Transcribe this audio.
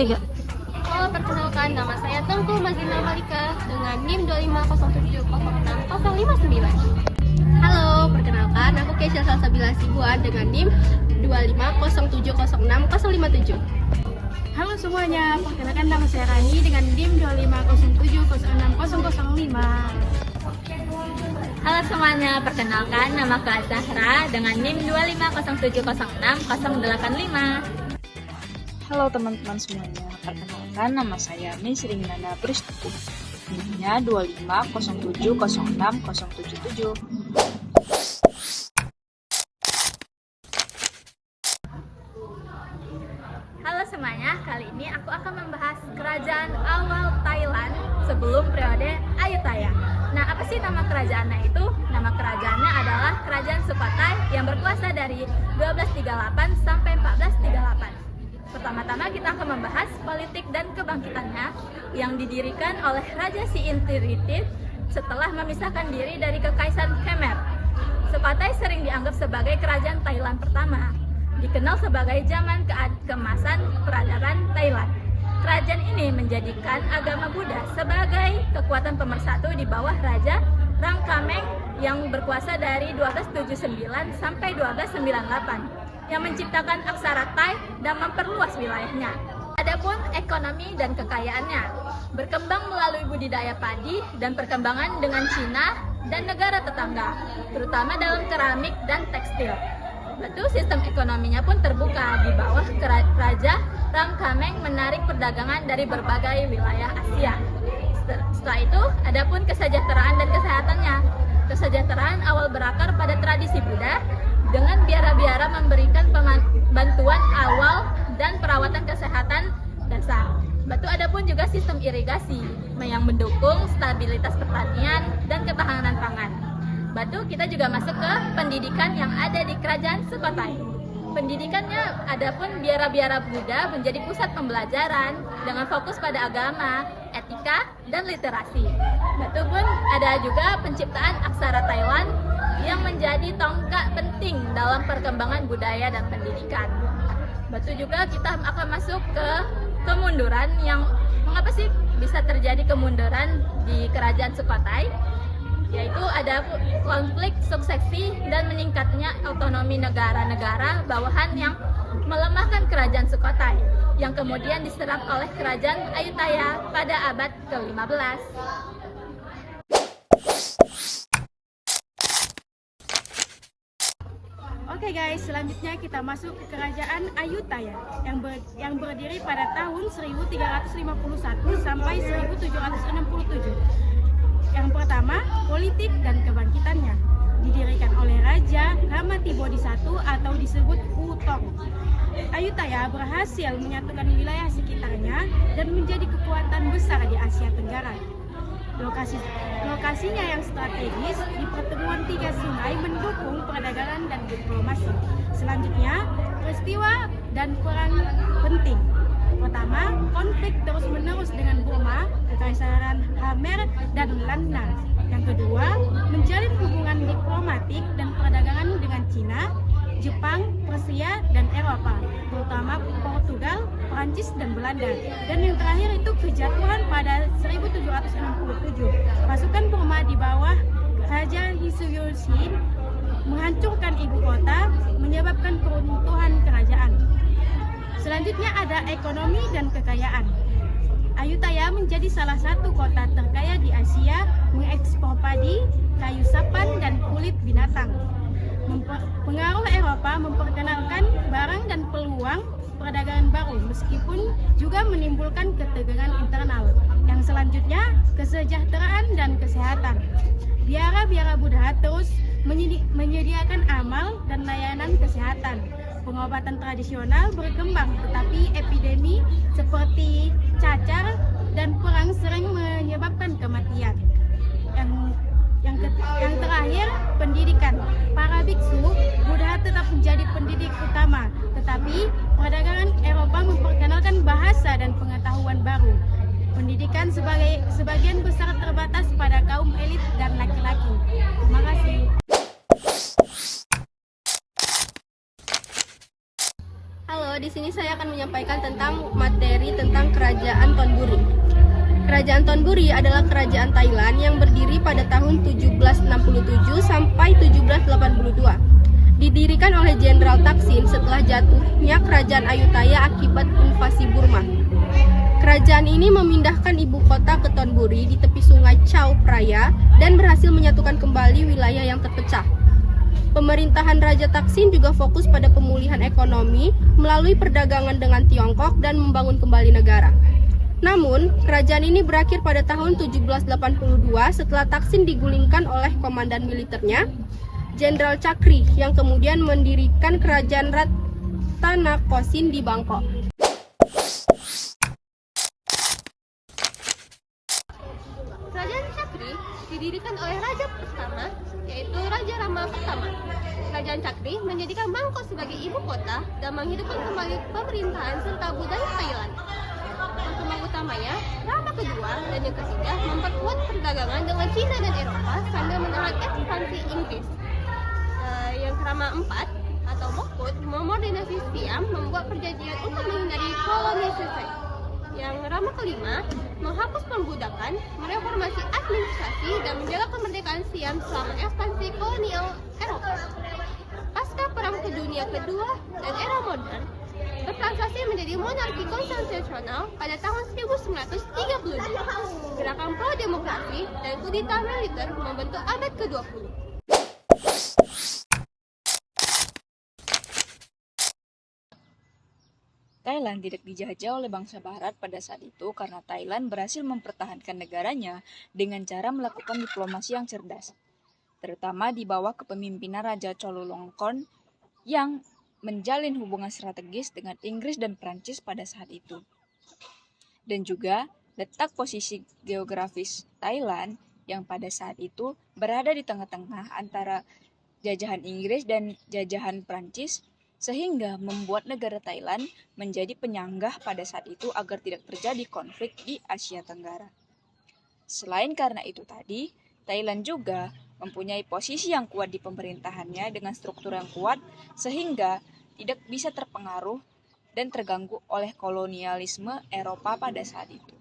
3. Halo, perkenalkan, nama saya Tengku Mazina Malika dengan NIM 2507060559. Halo, perkenalkan, aku Keisha Salsabila Sibuan dengan NIM 2507060557. Halo semuanya, perkenalkan nama saya Rani dengan NIM 2507060005. Halo semuanya, perkenalkan nama Kak Zahra dengan NIM 2507060085. Halo teman-teman semuanya, perkenalkan nama saya Miss Ringgana Pristuti, NIM-nya 2507060077. Halo semuanya, kali ini aku akan membahas kerajaan awal Thailand sebelum periode Ayutthaya. Nah, apa sih nama kerajaannya itu? Nama kerajaannya adalah Kerajaan Sukhothai yang berkuasa dari 1238 sampai 1438. Pertama-tama kita akan membahas politik dan kebangkitannya yang didirikan oleh Raja Siintiritit setelah memisahkan diri dari Kekaisaran Khmer. Sukhothai sering dianggap sebagai kerajaan Thailand pertama, dikenal sebagai zaman keemasan peradaban Thailand. Kerajaan ini menjadikan agama Buddha sebagai kekuatan pemersatu di bawah Raja Rangkameng yang berkuasa dari 1279 sampai 1298. Yang menciptakan aksara Thai dan memperluas wilayahnya. Adapun ekonomi dan kekayaannya berkembang melalui budidaya padi dan perkembangan dengan Cina dan negara tetangga, terutama dalam keramik dan tekstil. Lalu sistem ekonominya pun terbuka di bawah Raja Rangkameng menarik perdagangan dari berbagai wilayah Asia. Setelah itu, adapun kesejahteraan dan kesehatannya. Kesejahteraan awal berakar pada tradisi Buddha dengan biara-biara memberikan bantuan awal dan perawatan kesehatan dasar. Batu adapun juga sistem irigasi yang mendukung stabilitas pertanian dan ketahanan pangan. Batu kita juga masuk ke pendidikan yang ada di Kerajaan Sukhothai. Pendidikannya adapun biara-biara Buddha menjadi pusat pembelajaran dengan fokus pada agama, etika, dan literasi. Batu pun ada juga penciptaan aksara Thailand yang menjadi tonggak penting dalam perkembangan budaya dan pendidikan. Batu juga kita akan masuk ke kemunduran yang mengapa sih bisa terjadi kemunduran di Kerajaan Sukhothai? Yaitu ada konflik suksesi dan meningkatnya otonomi negara-negara bawahan yang melemahkan Kerajaan Sukhothai yang kemudian diserang oleh Kerajaan Ayutthaya pada abad ke-15. Oke guys, selanjutnya kita masuk ke Kerajaan Ayutthaya yang berdiri pada tahun 1351 sampai 1767. Yang pertama, politik dan kebangkitannya. Didirikan oleh Raja Ramatibodi I atau disebut Wutong. Ayutthaya berhasil menyatukan wilayah sekitarnya dan menjadi kekuatan besar di Asia Tenggara. Lokasinya yang strategis di pertemuan tiga sungai mendukung perdagangan dan diplomasi. Selanjutnya, peristiwa dan peran penting. Pertama, konflik terus-menerus dengan Burma, Kekaisaran Khmer, dan Belanda. Yang kedua, menjalin hubungan diplomatik dan perdagangan dengan Cina, Jepang, Persia, dan Eropa, terutama Portugal, Prancis, dan Belanda. Dan yang terakhir itu kejatuhan pada 1767. Pasukan Burma di bawah Raja Hisuyoshi menghancurkan ibu kota, menyebabkan keruntuhan kerajaan. Selanjutnya ada ekonomi dan kekayaan. Ayutthaya menjadi salah satu kota terkaya di Asia, mengekspor padi, kayu sapan, dan kulit binatang. Pengaruh Eropa memperkenalkan barang dan peluang perdagangan baru, meskipun juga menimbulkan ketegangan internal. Yang selanjutnya, kesejahteraan dan kesehatan. Biara-biara Buddha terus menyediakan amal dan layanan kesehatan. Pengobatan tradisional berkembang, tetapi epidemi seperti cacar dan perang sering menyebabkan kematian. Yang terakhir, pendidikan. Para biksu Buddha tetap menjadi pendidik utama, tetapi perdagangan Eropa memperkenalkan bahasa dan pengetahuan baru. Pendidikan sebagian besar terbatas pada kaum elit dan laki-laki. Terima kasih. Halo, Di sini saya akan menyampaikan tentang materi tentang Kerajaan Thonburi. Kerajaan Thonburi adalah kerajaan Thailand yang berdiri pada tahun 1767 sampai 1782. Didirikan oleh Jenderal Taksin setelah jatuhnya Kerajaan Ayutthaya akibat invasi Burma. Kerajaan ini memindahkan ibu kota ke Thonburi di tepi sungai Chao Phraya dan berhasil menyatukan kembali wilayah yang terpecah. Pemerintahan Raja Taksin juga fokus pada pemulihan ekonomi melalui perdagangan dengan Tiongkok dan membangun kembali negara. Namun, kerajaan ini berakhir pada tahun 1782 setelah Taksin digulingkan oleh komandan militernya, Jenderal Chakri, yang kemudian mendirikan kerajaan Ratanakosin di Bangkok. Kerajaan Chakri didirikan oleh raja pertama, yaitu Raja Rama pertama. Kerajaan Chakri menjadikan Bangkok sebagai ibu kota dan menghidupkan kembali pemerintahan serta budaya Thailand. Perkembangan utamanya, Rama kedua dan yang ketiga memperkuat perdagangan dengan Cina dan Eropa sambil menahan ekspansi Inggris. Yang Rama 4 atau Mokut memodernisasi Siam, membuat perjanjian untuk menghindari kolonisasi. Yang Rama kelima menghapus perbudakan, mereformasi administrasi dan menjaga kemerdekaan Siam selama ekspansi kolonial Eropa. Pasca Perang Dunia Kedua dan era modern, bertransaksi menjadi monarki konstitusional pada tahun 1932. Gerakan pro-demokrasi dan kudeta militer membentuk abad ke-20. Thailand tidak dijajah oleh bangsa barat pada saat itu karena Thailand berhasil mempertahankan negaranya dengan cara melakukan diplomasi yang cerdas, terutama di bawah kepemimpinan Raja Chulalongkorn yang menjalin hubungan strategis dengan Inggris dan Prancis pada saat itu. Dan juga letak posisi geografis Thailand yang pada saat itu berada di tengah-tengah antara jajahan Inggris dan jajahan Prancis, sehingga membuat negara Thailand menjadi penyanggah pada saat itu agar tidak terjadi konflik di Asia Tenggara. Selain karena itu tadi, Thailand juga mempunyai posisi yang kuat di pemerintahannya dengan struktur yang kuat sehingga tidak bisa terpengaruh dan terganggu oleh kolonialisme Eropa pada saat itu.